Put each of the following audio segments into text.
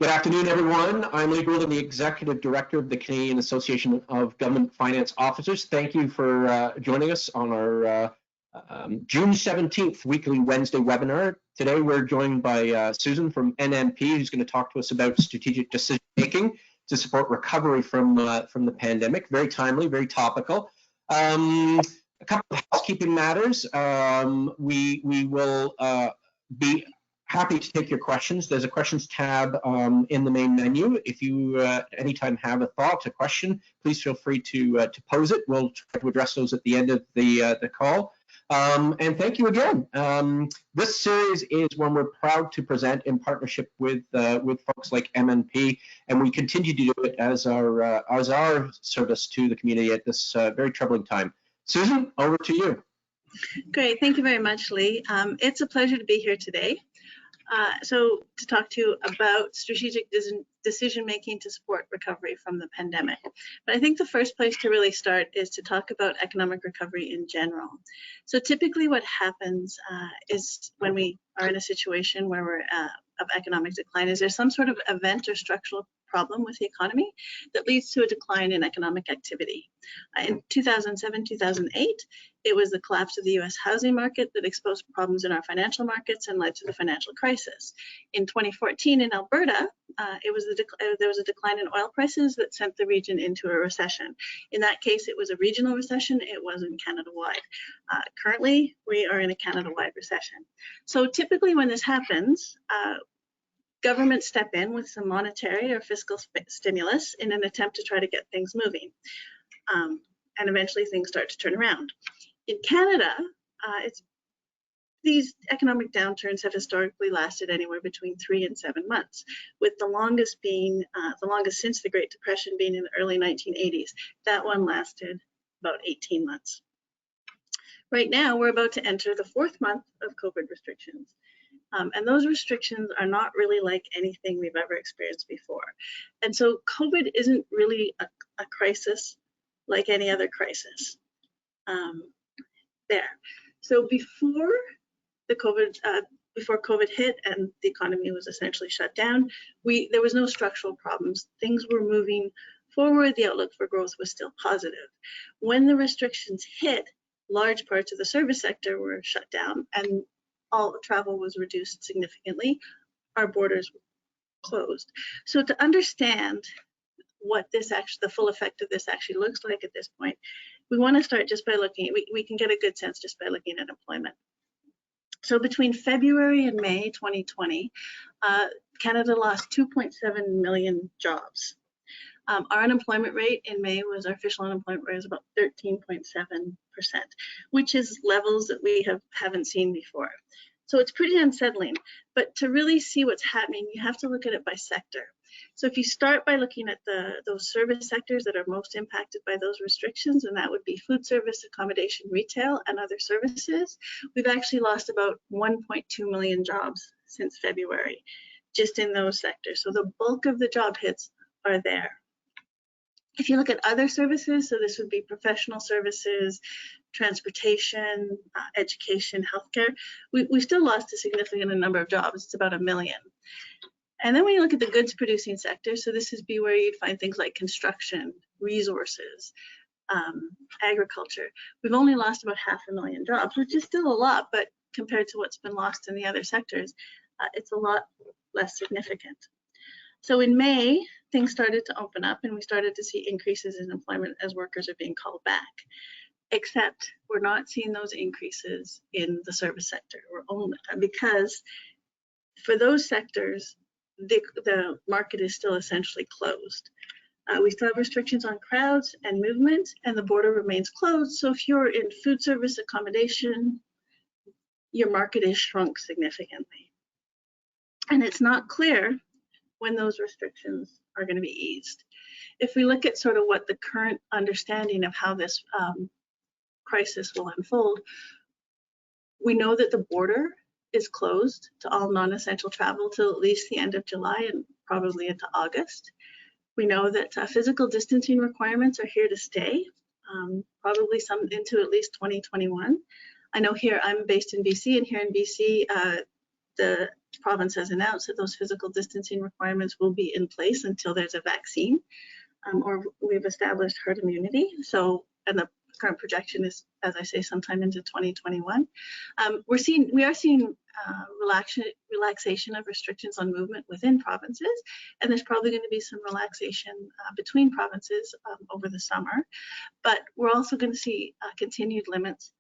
Good afternoon, everyone. I'm Lee Gould. I'm the Executive Director of the Canadian Association of Government Finance Officers. Thank you for joining us on our June 17th weekly Wednesday webinar. Today we're joined by Susan from NMP, who's going to talk to us about strategic decision making to support recovery from the pandemic. Very timely, very topical. A couple of housekeeping matters. We will be happy to take your questions. There's a questions tab in the main menu. If you anytime have a thought, a question, please feel free to pose it. We'll try to address those at the end of the call. And thank you again. This series is one we're proud to present in partnership with folks like MNP, and we continue to do it as our service to the community at this very troubling time. Susan, over to you. Great, thank you very much, Lee. It's a pleasure to be here today. So to talk to you about strategic decision making to support recovery from the pandemic. But I think the first place to really start is to talk about economic recovery in general. So typically what happens is when we are in a situation where we're of economic decline, is there some sort of event or structural problem with the economy that leads to a decline in economic activity. In 2007, 2008, it was the collapse of the US housing market that exposed problems in our financial markets and led to the financial crisis. In 2014 in Alberta, there was a decline in oil prices that sent the region into a recession. In that case, it was a regional recession, it wasn't Canada-wide. Currently, we are in a Canada-wide recession. So typically when this happens, governments step in with some monetary or fiscal stimulus in an attempt to try to get things moving. And eventually things start to turn around. In Canada, these economic downturns have historically lasted anywhere between 3 and 7 months, with the longest since the Great Depression being in the early 1980s. That one lasted about 18 months. Right now, we're about to enter the 4th month of COVID restrictions. And those restrictions are not really like anything we've ever experienced before. And so COVID isn't really a crisis like any other crisis there. So before COVID hit and the economy was essentially shut down, there was no structural problems. Things were moving forward. The outlook for growth was still positive. When the restrictions hit, large parts of the service sector were shut down and all travel was reduced significantly. Our borders were closed. So to understand what the full effect of this actually looks like at this point, we want to start just by looking, we can get a good sense just by looking at employment. So between February and May 2020, Canada lost 2.7 million jobs. Our unemployment rate in May our official unemployment rate was about 13.7%, which is levels that we haven't seen before. So it's pretty unsettling, but to really see what's happening, you have to look at it by sector. So if you start by looking at those service sectors that are most impacted by those restrictions, and that would be food service, accommodation, retail, and other services, we've actually lost about 1.2 million jobs since February, just in those sectors. So the bulk of the job hits are there. If you look at other services, so this would be professional services, transportation, education, healthcare, we still lost a significant number of jobs. It's about 1 million. And then when you look at the goods producing sector, so this would be where you'd find things like construction, resources, agriculture. We've only lost about 500,000 jobs, which is still a lot, but compared to what's been lost in the other sectors, it's a lot less significant. So in May, things started to open up and we started to see increases in employment as workers are being called back. Except we're not seeing those increases in the service sector. Because for those sectors, the market is still essentially closed. We still have restrictions on crowds and movement, and the border remains closed. So if you're in food service accommodation, your market is shrunk significantly. And it's not clear when those restrictions are going to be eased. If we look at sort of what the current understanding of how this crisis will unfold, we know that the border is closed to all non-essential travel till at least the end of July and probably into August. We know that physical distancing requirements are here to stay, probably some into at least 2021. I know here I'm based in BC, and here in BC, the province has announced that those physical distancing requirements will be in place until there's a vaccine, or we've established herd immunity. So, and the current projection is, as I say, sometime into 2021. We are seeing relaxation of restrictions on movement within provinces, and there's probably going to be some relaxation between provinces over the summer. But we're also going to see continued limits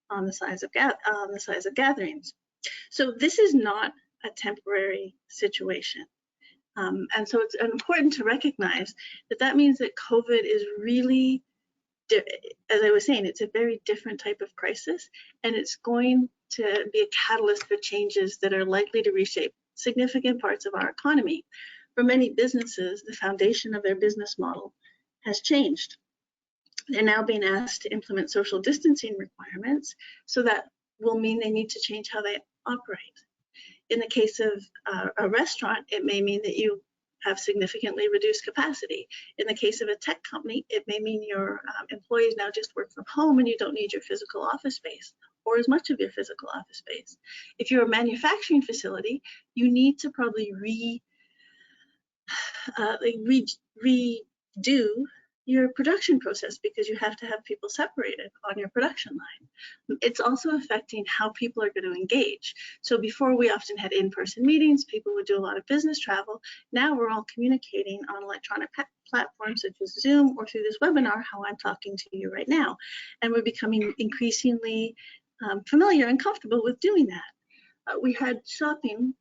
on the size of gatherings. So this is not a temporary situation. And so it's important to recognize that that means that COVID is really, as I was saying, it's a very different type of crisis, and it's going to be a catalyst for changes that are likely to reshape significant parts of our economy. For many businesses, the foundation of their business model has changed. They're now being asked to implement social distancing requirements, so that will mean they need to change how they operate. In the case of a restaurant, it may mean that you have significantly reduced capacity. In the case of a tech company, it may mean your employees now just work from home and you don't need your physical office space or as much of your physical office space. If you're a manufacturing facility, you need to probably redo your production process because you have to have people separated on your production line. It's also affecting how people are going to engage. So before, we often had in-person meetings, people would do a lot of business travel. Now we're all communicating on electronic platforms such as Zoom or through this webinar, how I'm talking to you right now. And we're becoming increasingly familiar and comfortable with doing that. We had shopping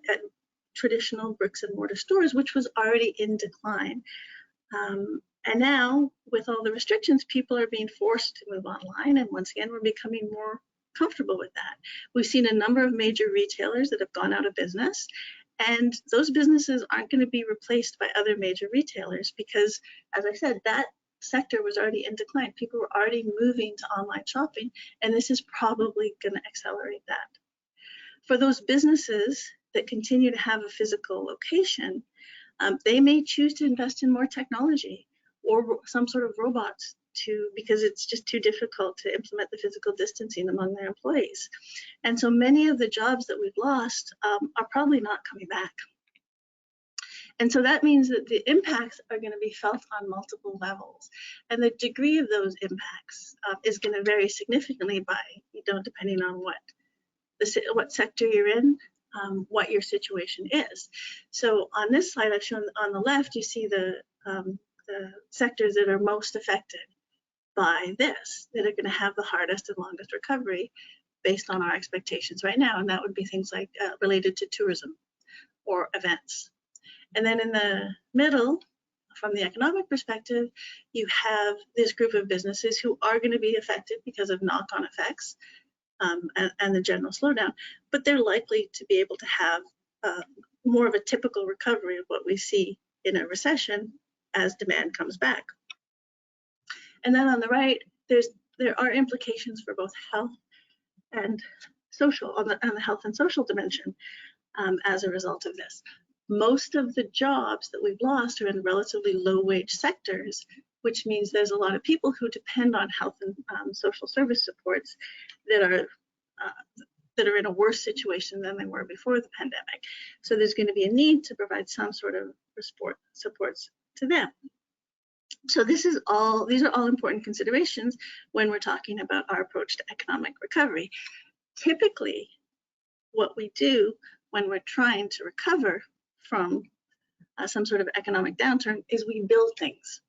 at traditional bricks and mortar stores, which was already in decline. And now, with all the restrictions, people are being forced to move online. And once again, we're becoming more comfortable with that. We've seen a number of major retailers that have gone out of business. And those businesses aren't going to be replaced by other major retailers because, as I said, that sector was already in decline. People were already moving to online shopping. And this is probably going to accelerate that. For those businesses that continue to have a physical location, they may choose to invest in more technology or some sort of robots because it's just too difficult to implement the physical distancing among their employees. And so many of the jobs that we've lost are probably not coming back. And so that means that the impacts are going to be felt on multiple levels. And the degree of those impacts is going to vary significantly by, depending on what sector you're in, what your situation is. So on this slide I've shown on the left, you see the sectors that are most affected by this, that are going to have the hardest and longest recovery based on our expectations right now. And that would be things like related to tourism or events. And then in the middle, from the economic perspective, you have this group of businesses who are going to be affected because of knock-on effects and the general slowdown, but they're likely to be able to have more of a typical recovery of what we see in a recession as demand comes back. And then on the right, there are implications for both health and social, on the health and social dimension as a result of this. Most of the jobs that we've lost are in relatively low wage sectors, which means there's a lot of people who depend on health and social service supports that are in a worse situation than they were before the pandemic. So there's going to be a need to provide some sort of supports to them. So these are all important considerations when we're talking about our approach to economic recovery. Typically, what we do when we're trying to recover from some sort of economic downturn is we build things.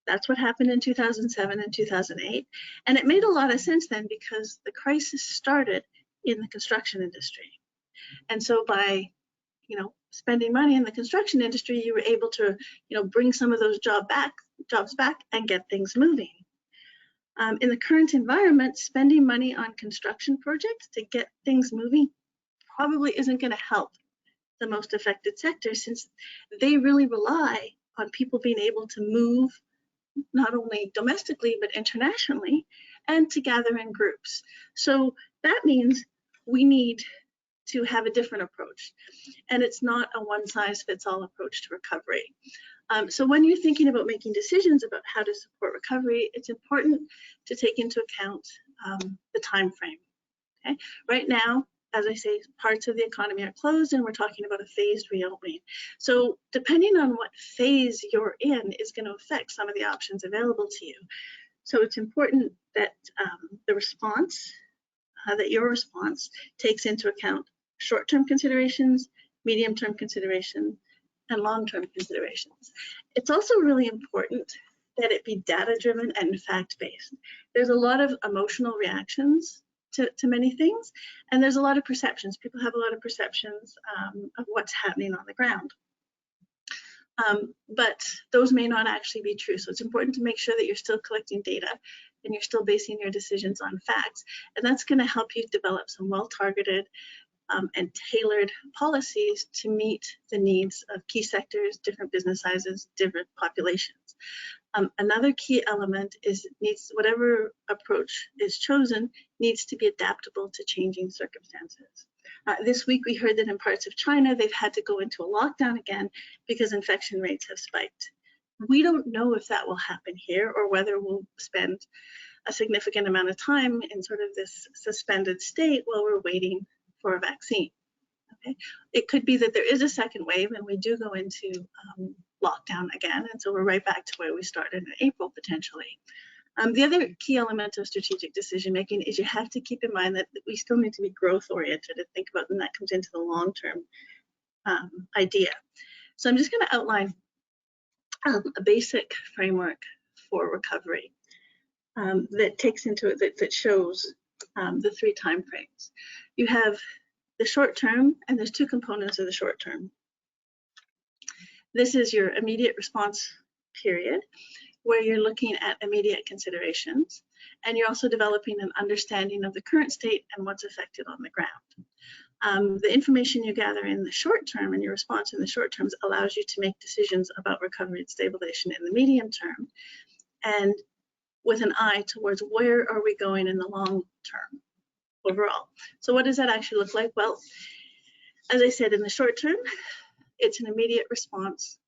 That's what happened in 2007 and 2008. And it made a lot of sense then because the crisis started in the construction industry. And so by, spending money in the construction industry, you were able to, bring some of those jobs back and get things moving. In the current environment, spending money on construction projects to get things moving probably isn't going to help the most affected sectors, since they really rely on people being able to move not only domestically but internationally and to gather in groups. So that means we need to have a different approach, and it's not a one-size-fits-all approach to recovery. So when you're thinking about making decisions about how to support recovery, it's important to take into account the time frame. Okay? Right now, as I say, parts of the economy are closed and we're talking about a phased reopening. So depending on what phase you're in is going to affect some of the options available to you. So it's important that the response, that your response takes into account short-term considerations, medium-term considerations, and long-term considerations. It's also really important that it be data-driven and fact-based. There's a lot of emotional reactions to many things, and there's a lot of perceptions. People have a lot of perceptions of what's happening on the ground. But those may not actually be true. So it's important to make sure that you're still collecting data and you're still basing your decisions on facts. And that's going to help you develop some well-targeted and tailored policies to meet the needs of key sectors, different business sizes, different populations. Another key element is whatever approach is chosen needs to be adaptable to changing circumstances. This week we heard that in parts of China they've had to go into a lockdown again because infection rates have spiked. We don't know if that will happen here or whether we'll spend a significant amount of time in sort of this suspended state while we're waiting for a vaccine. Okay? It could be that there is a second wave and we do go into lockdown again, and so we're right back to where we started in April potentially. The other key element of strategic decision making is you have to keep in mind that we still need to be growth oriented and think about when that comes into the long-term idea. So I'm just going to outline a basic framework for recovery that takes into it, that shows the three time frames. You have the short term, and there's two components of the short term. This is your immediate response period, where you're looking at immediate considerations, and you're also developing an understanding of the current state and what's affected on the ground. The information you gather in the short term and your response in the short terms allows you to make decisions about recovery and stabilization in the medium term, and with an eye towards where are we going in the long term overall. So what does that actually look like? Well, as I said, in the short term, it's an immediate response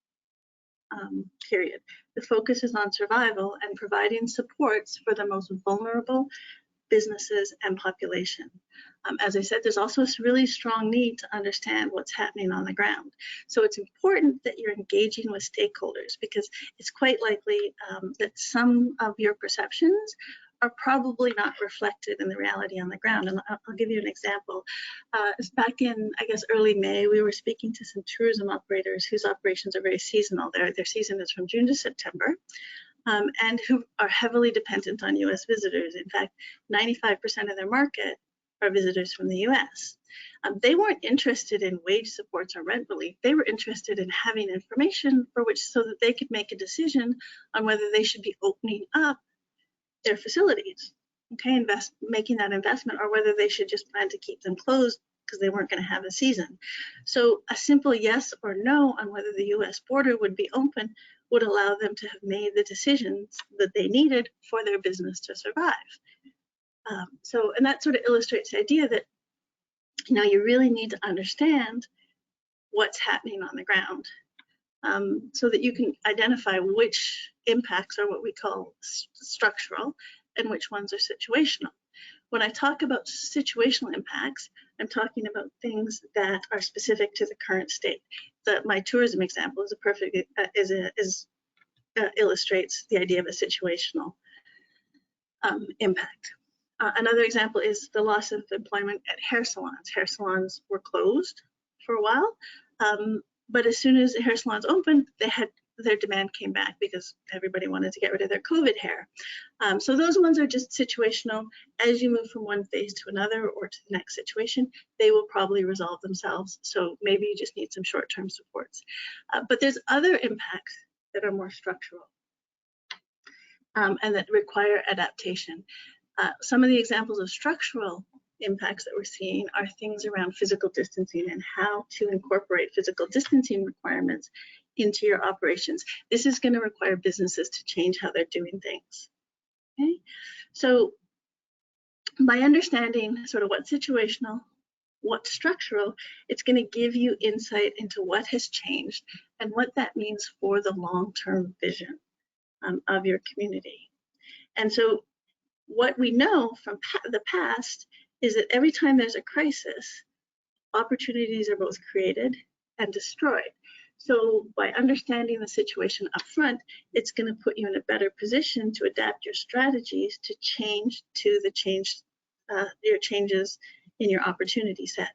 period. The focus is on survival and providing supports for the most vulnerable businesses and population. As I said, there's also a really strong need to understand what's happening on the ground. So it's important that you're engaging with stakeholders, because it's quite likely that some of your perceptions are probably not reflected in the reality on the ground. And I'll give you an example. Back in, I guess, early May, we were speaking to some tourism operators whose operations are very seasonal. Their season is from June to September, and who are heavily dependent on US visitors. In fact, 95% of their market are visitors from the US. They weren't interested in wage supports or rent relief. They were interested in having information so that they could make a decision on whether they should be opening up their facilities, okay, making that investment, or whether they should just plan to keep them closed because they weren't going to have a season. So a simple yes or no on whether the US border would be open would allow them to have made the decisions that they needed for their business to survive. And that sort of illustrates the idea that, you know, you really need to understand what's happening on the ground, so that you can identify which impacts are what we call structural and which ones are situational. When I talk about situational impacts, I'm talking about things that are specific to the current state. My tourism example is a perfect illustrates the idea of a situational impact. Another example is the loss of employment at hair salons. Hair salons were closed for a while, but as soon as the hair salons opened, their demand came back because everybody wanted to get rid of their COVID hair. So those ones are just situational. As you move from one phase to another or to the next situation, they will probably resolve themselves. So maybe you just need some short-term supports. But there's other impacts that are more structural and that require adaptation. Some of the examples of structural impacts that we're seeing are things around physical distancing and how to incorporate physical distancing requirements into your operations. This is going to require businesses to change how they're doing things. Okay, so by understanding sort of what's situational, what's structural, it's going to give you insight into what has changed and what that means for the long-term vision of your community. And so what we know from the past is that every time there's a crisis, opportunities are both created and destroyed. So by understanding the situation up front, it's going to put you in a better position to adapt your strategies to change to the your changes in your opportunity set.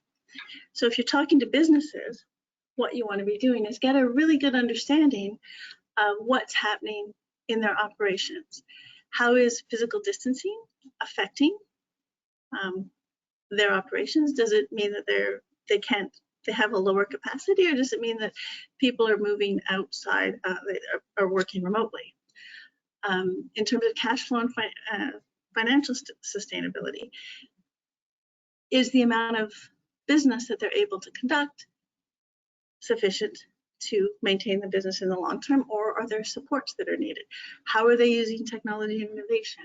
So if you're talking to businesses, what you want to be doing is get a really good understanding of what's happening in their operations. How is physical distancing affecting their operations? Does it mean that they have a lower capacity, or does it mean that people are moving outside, they are working remotely? In terms of cash flow and financial sustainability, is the amount of business that they're able to conduct sufficient to maintain the business in the long term, or are there supports that are needed? How are they using technology and innovation?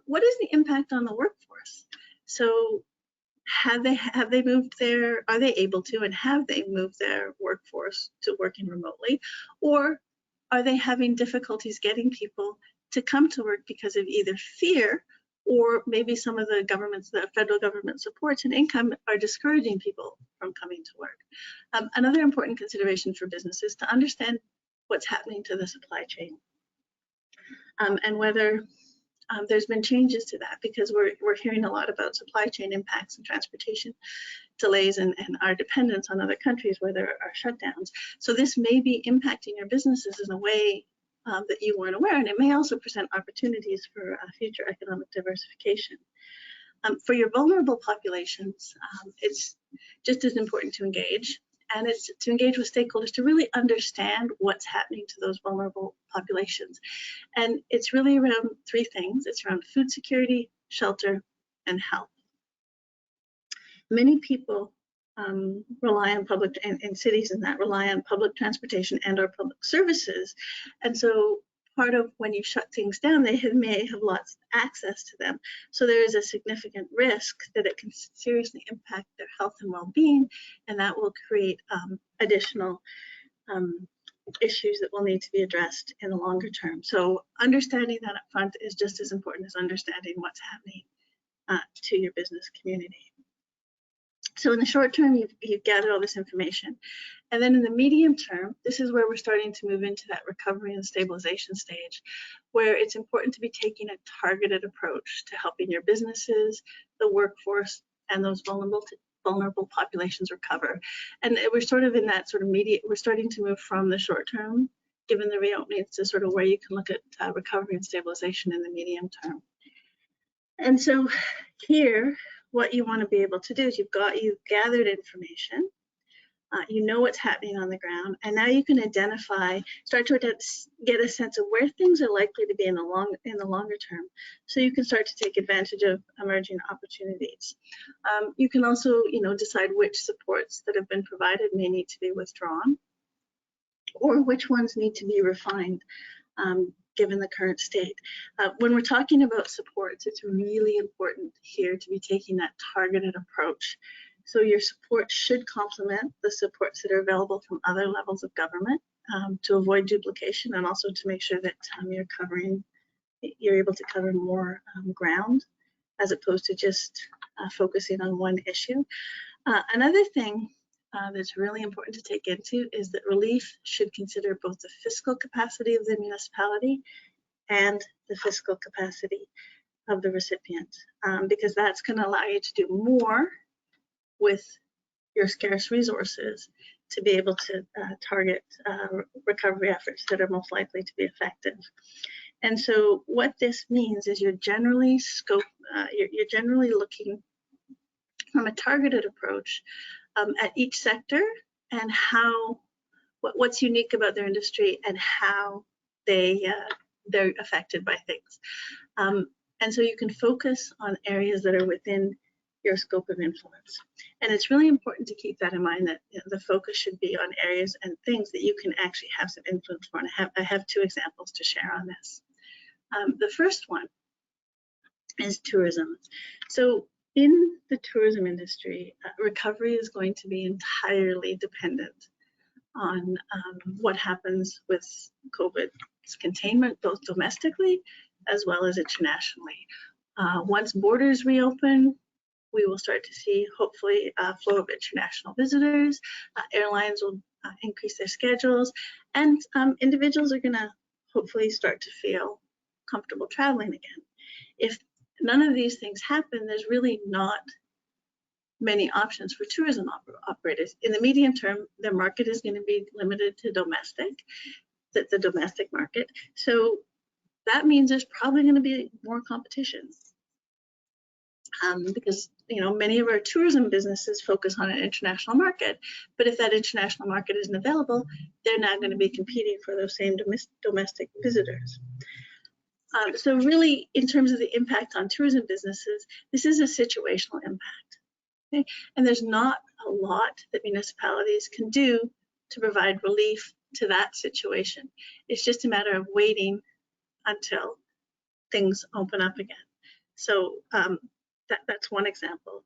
What is the impact on the workforce? So have they moved their, are they able to, and have they moved their workforce to working remotely, or are they having difficulties getting people to come to work because of either fear, or maybe some of the federal government supports and income are discouraging people from coming to work? Another important consideration for businesses to understand what's happening to the supply chain, and whether there's been changes to that, because we're hearing a lot about supply chain impacts and transportation delays and our dependence on other countries where there are shutdowns. So this may be impacting your businesses in a way that you weren't aware, and it may also present opportunities for future economic diversification. For your vulnerable populations, it's just as important to engage, and it's to engage with stakeholders to really understand what's happening to those vulnerable populations. And it's really around three things. It's around food security, shelter, and health. Many people rely on public, in cities and that, rely on public transportation and our public services. And so part of when you shut things down, they may have lost access to them. So there is a significant risk that it can seriously impact their health and well-being, and that will create additional issues that will need to be addressed in the longer term. So understanding that up front is just as important as understanding what's happening to your business community. So in the short term, you've gathered all this information. And then in the medium term, this is where we're starting to move into that recovery and stabilization stage, where it's important to be taking a targeted approach to helping your businesses, the workforce, and those vulnerable populations recover. And we're sort of in that sort of we're starting to move from the short term, given the reopenings, to sort of where you can look at recovery and stabilization in the medium term. And so here, what you want to be able to do is you've gathered information, you know what's happening on the ground, and now you can start to get a sense of where things are likely to be in the longer term, so you can start to take advantage of emerging opportunities. You can also, decide which supports that have been provided may need to be withdrawn, or which ones need to be refined, given the current state. When we're talking about supports, it's really important here to be taking that targeted approach. So your support should complement the supports that are available from other levels of government, to avoid duplication, and also to make sure that you're able to cover more ground, as opposed to just focusing on one issue. Another thing that's really important to take into is that relief should consider both the fiscal capacity of the municipality and the fiscal capacity of the recipient, because that's going to allow you to do more with your scarce resources to be able to target recovery efforts that are most likely to be effective. And so what this means is you're generally looking from a targeted approach at each sector, and what's unique about their industry and how they're affected by things. And so you can focus on areas that are within your scope of influence. And it's really important to keep that in mind, that the focus should be on areas and things that you can actually have some influence on. I have two examples to share on this. The first one is tourism. So in the tourism industry, recovery is going to be entirely dependent on what happens with COVID's containment, both domestically as well as internationally. Once borders reopen, we will start to see, hopefully, a flow of international visitors. Airlines will increase their schedules, and individuals are going to hopefully start to feel comfortable traveling again. If none of these things happen, there's really not many options for tourism operators. In the medium term, their market is going to be limited to domestic, the domestic market. So that means there's probably going to be more competition. Because many of our tourism businesses focus on an international market, but if that international market isn't available, they're now going to be competing for those same domestic visitors. So really, in terms of the impact on tourism businesses, this is a situational impact. Okay? And there's not a lot that municipalities can do to provide relief to that situation. It's just a matter of waiting until things open up again. So that's one example.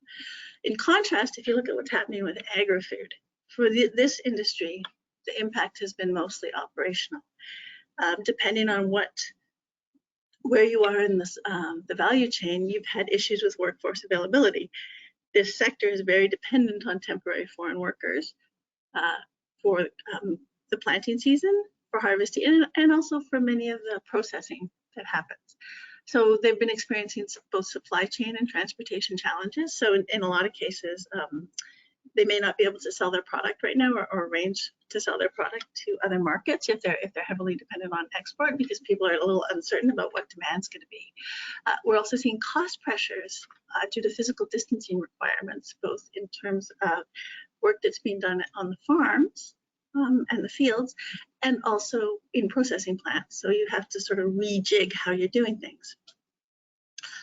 In contrast, if you look at what's happening with agri-food, for this industry, the impact has been mostly operational. Depending on where you are in this, the value chain, you've had issues with workforce availability. This sector is very dependent on temporary foreign workers for the planting season, for harvesting, and also for many of the processing that happens. So they've been experiencing both supply chain and transportation challenges. So in a lot of cases, they may not be able to sell their product right now or arrange to sell their product to other markets if they're heavily dependent on export, because people are a little uncertain about what demand's going to be. We're also seeing cost pressures due to physical distancing requirements, both in terms of work that's being done on the farms and the fields, and also in processing plants. So you have to sort of rejig how you're doing things.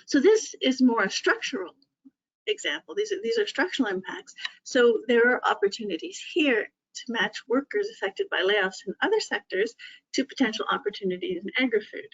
So this is more a structural example. These are structural impacts. So there are opportunities here to match workers affected by layoffs in other sectors to potential opportunities in agri-food.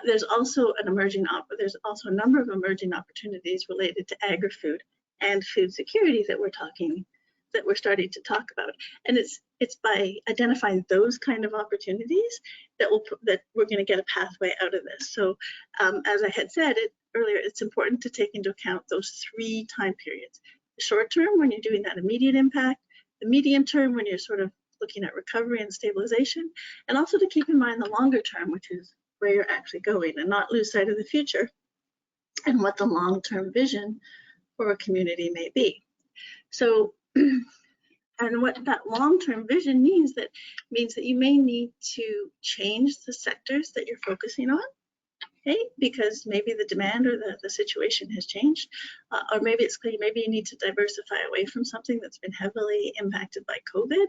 There's also a number of emerging opportunities related to agri-food and food security that we're starting to talk about. And it's by identifying those kind of opportunities that we're going to get a pathway out of this. So as I had said earlier, it's important to take into account those 3 time periods. The short term, when you're doing that immediate impact, the medium term, when you're sort of looking at recovery and stabilization, and also to keep in mind the longer term, which is where you're actually going, and not lose sight of the future and what the long-term vision for a community may be. So, and what that long-term vision means that you may need to change the sectors that you're focusing on, okay? Because maybe the demand or the situation has changed, or maybe maybe you need to diversify away from something that's been heavily impacted by COVID,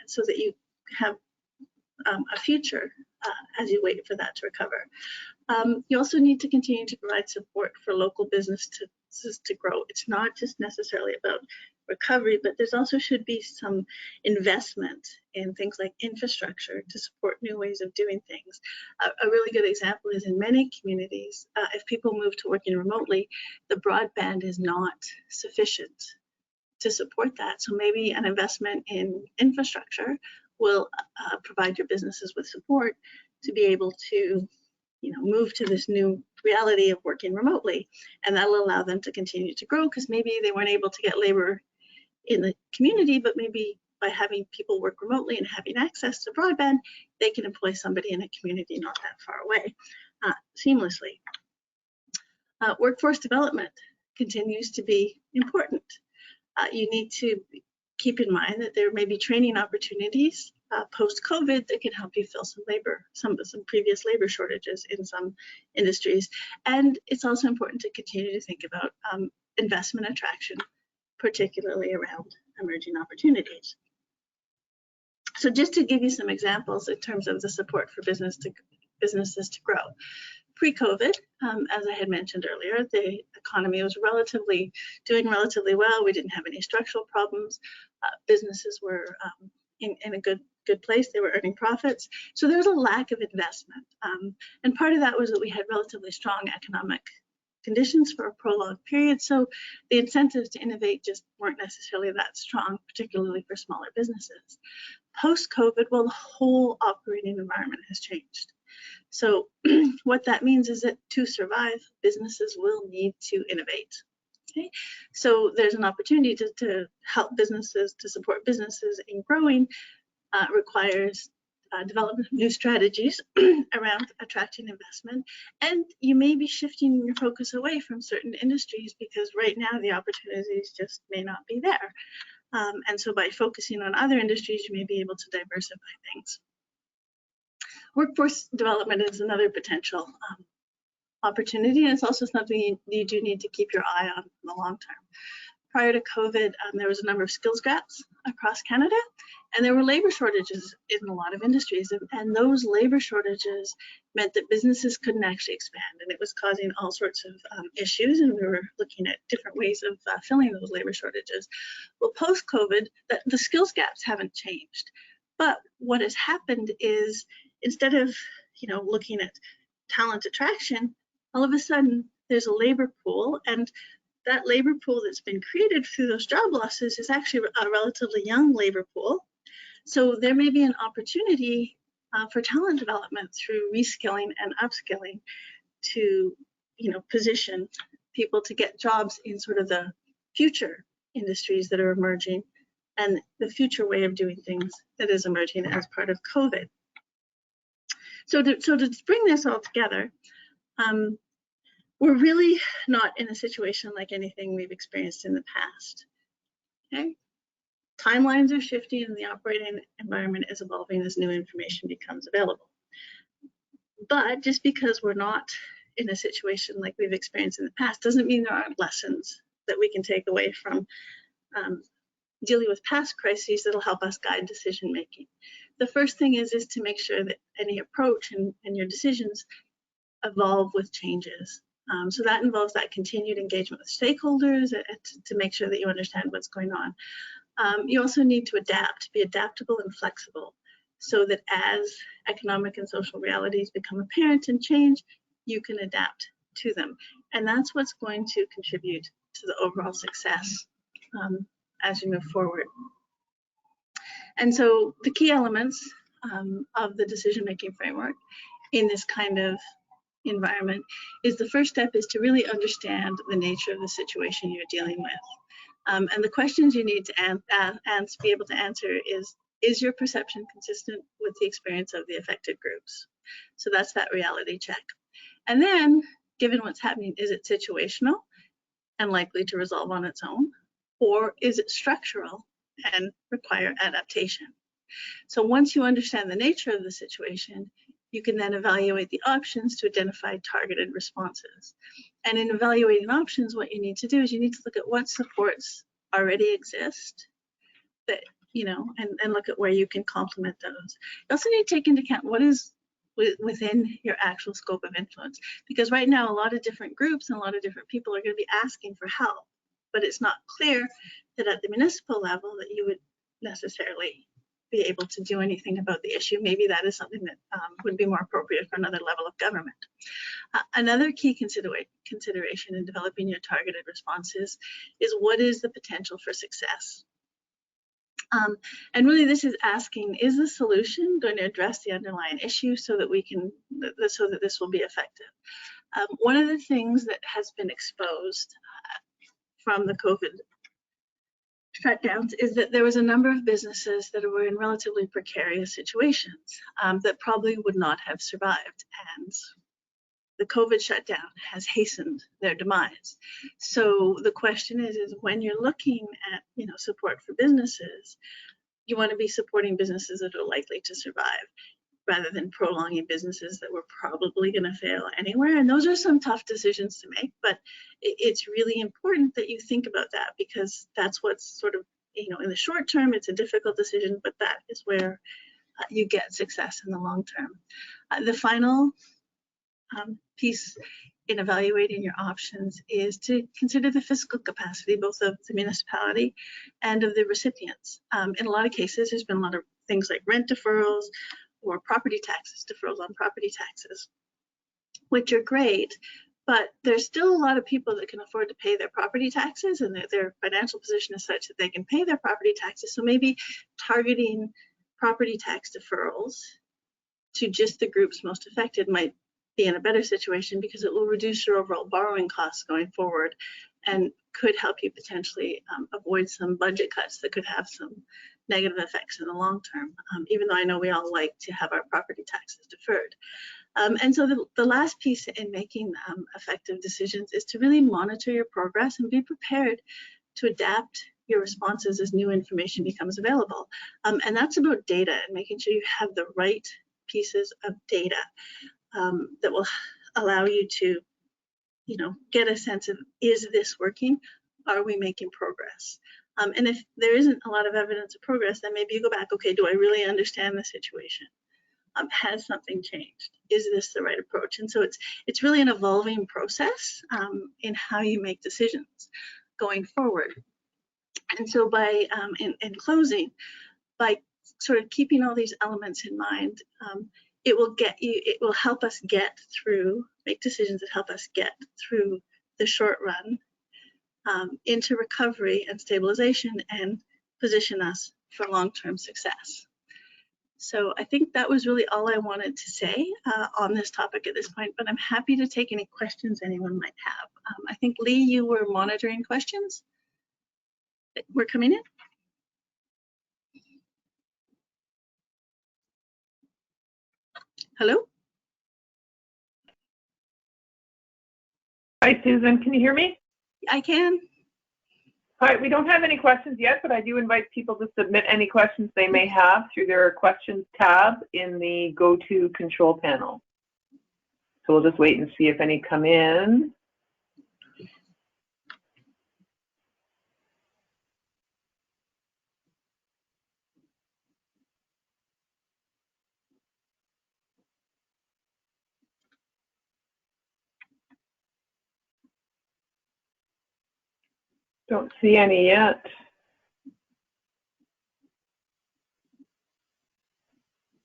so that you have a future as you wait for that to recover. You also need to continue to provide support for local businesses to grow. It's not just necessarily about recovery, but there's also should be some investment in things like infrastructure to support new ways of doing things. A really good example is in many communities, if people move to working remotely, the broadband is not sufficient to support that. So maybe an investment in infrastructure will provide your businesses with support to be able to move to this new reality of working remotely, and that'll allow them to continue to grow, because maybe they weren't able to get labor in the community, but maybe by having people work remotely and having access to broadband, they can employ somebody in a community not that far away seamlessly. Workforce development continues to be important. You need to keep in mind that there may be training opportunities post-COVID that can help you fill some previous labor shortages in some industries. And it's also important to continue to think about investment attraction, particularly around emerging opportunities. So just to give you some examples in terms of the support for businesses to grow. Pre-COVID, as I had mentioned earlier, the economy was doing relatively well. We didn't have any structural problems. Businesses were in a good place. They were earning profits. So there was a lack of investment. And part of that was that we had relatively strong economic conditions for a prolonged period. So the incentives to innovate just weren't necessarily that strong, particularly for smaller businesses. Post-COVID, well, the whole operating environment has changed. So what that means is that to survive, businesses will need to innovate. Okay, so there's an opportunity to help businesses, to support businesses in growing, requires development of new strategies around attracting investment. And you may be shifting your focus away from certain industries because right now the opportunities just may not be there. And so by focusing on other industries, you may be able to diversify things. Workforce development is another potential opportunity, and it's also something you do need to keep your eye on in the long term. Prior to COVID, there was a number of skills gaps across Canada, and there were labor shortages in a lot of industries, and those labor shortages meant that businesses couldn't actually expand, and it was causing all sorts of issues, and we were looking at different ways of filling those labor shortages. Well, post-COVID, the skills gaps haven't changed, but what has happened is instead of looking at talent attraction, all of a sudden there's a labor pool, and that labor pool that's been created through those job losses is actually a relatively young labor pool. So there may be an opportunity for talent development through reskilling and upskilling to, position people to get jobs in sort of the future industries that are emerging and the future way of doing things that is emerging as part of COVID. So to bring this all together, we're really not in a situation like anything we've experienced in the past. Okay? Timelines are shifting and the operating environment is evolving as new information becomes available. But just because we're not in a situation like we've experienced in the past doesn't mean there aren't lessons that we can take away from dealing with past crises that'll help us guide decision making. The first thing is to make sure that any approach and your decisions evolve with changes. So that involves that continued engagement with stakeholders to make sure that you understand what's going on. You also need to adapt, be adaptable and flexible, so that as economic and social realities become apparent and change, you can adapt to them. And that's what's going to contribute to the overall success as you move forward. And so the key elements of the decision-making framework in this kind of environment is the first step is to really understand the nature of the situation you're dealing with. And the questions you need to be able to answer is your perception consistent with the experience of the affected groups? So that's that reality check. And then, given what's happening, is it situational and likely to resolve on its own? Or is it structural and require adaptation? So once you understand the nature of the situation, you can then evaluate the options to identify targeted responses. And in evaluating options, what you need to do is you need to look at what supports already exist that, and look at where you can complement those. You also need to take into account what is within your actual scope of influence, because right now a lot of different groups and a lot of different people are going to be asking for help, but it's not clear that at the municipal level that you would necessarily be able to do anything about the issue. Maybe that is something that would be more appropriate for another level of government. Another key consideration in developing your targeted responses is what is the potential for success? And really this is asking, is the solution going to address the underlying issue so that this will be effective? One of the things that has been exposed from the COVID shutdowns is that there was a number of businesses that were in relatively precarious situations that probably would not have survived, and the COVID shutdown has hastened their demise. So the question is when you're looking at support for businesses, you want to be supporting businesses that are likely to survive rather than prolonging businesses that were probably going to fail anywhere. And those are some tough decisions to make, but it's really important that you think about that, because that's what's sort of, in the short term, it's a difficult decision, but that is where you get success in the long term. The final piece in evaluating your options is to consider the fiscal capacity, both of the municipality and of the recipients. In a lot of cases, there's been a lot of things like rent deferrals or property taxes, deferrals on property taxes, which are great, but there's still a lot of people that can afford to pay their property taxes, and their financial position is such that they can pay their property taxes. So maybe targeting property tax deferrals to just the groups most affected might be in a better situation because it will reduce your overall borrowing costs going forward and could help you potentially avoid some budget cuts that could have some negative effects in the long term, even though I know we all like to have our property taxes deferred. And so the last piece in making effective decisions is to really monitor your progress and be prepared to adapt your responses as new information becomes available. And that's about data and making sure you have the right pieces of data that will allow you to, get a sense of, is this working? Are we making progress? And if there isn't a lot of evidence of progress, then maybe you go back, okay, do I really understand the situation? Has something changed? Is this the right approach? And so it's really an evolving process in how you make decisions going forward. And so by, in closing, by sort of keeping all these elements in mind, it will help us make decisions that help us get through the short run into recovery and stabilization and position us for long-term success. So I think that was really all I wanted to say on this topic at this point, but I'm happy to take any questions anyone might have. I think, Lee, you were monitoring questions that were coming in. Hello? Hi, Susan. Can you hear me? I can. All right, we don't have any questions yet, but I do invite people to submit any questions they may have through their questions tab in the GoTo control panel. So we'll just wait and see if any come in. Don't see any yet.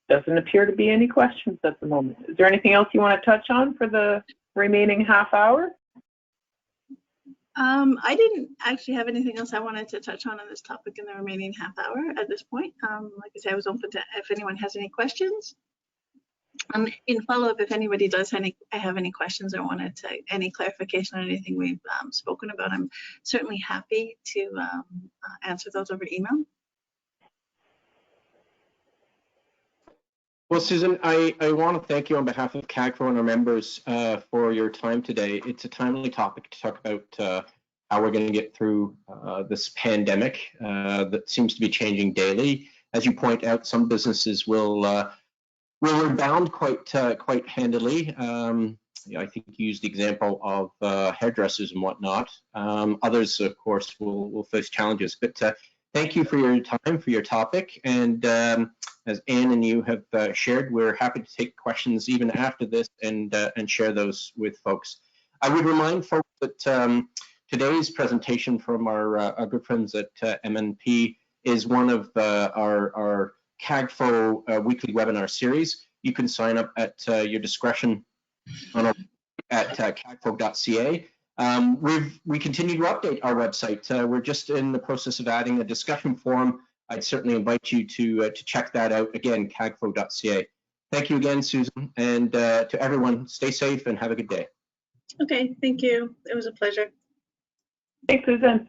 Doesn't appear to be any questions at the moment. Is there anything else you want to touch on for the remaining half hour? I didn't actually have anything else I wanted to touch on this topic in the remaining half hour at this point. Like I said, I was open to if anyone has any questions. In follow-up, if anybody does have any questions or wanted to any clarification on anything we've spoken about, I'm certainly happy to answer those over email. Well, Susan, I want to thank you on behalf of CAGFO and our members for your time today. It's a timely topic to talk about how we're going to get through this pandemic that seems to be changing daily. As you point out, some businesses will rebound quite handily. I think you used the example of hairdressers and whatnot. Others, of course, will face challenges. But thank you for your time, for your topic. And as Anne and you have shared, we're happy to take questions even after this and share those with folks. I would remind folks that today's presentation from our good friends at MNP is one of our CAGFO weekly webinar series. You can sign up at your discretion at cagfo.ca. We continue to update our website. We're just in the process of adding a discussion forum. I'd certainly invite you to check that out. Again, cagfo.ca. Thank you again, Susan, and to everyone, stay safe and have a good day. Okay, thank you. It was a pleasure. Thanks, Susan.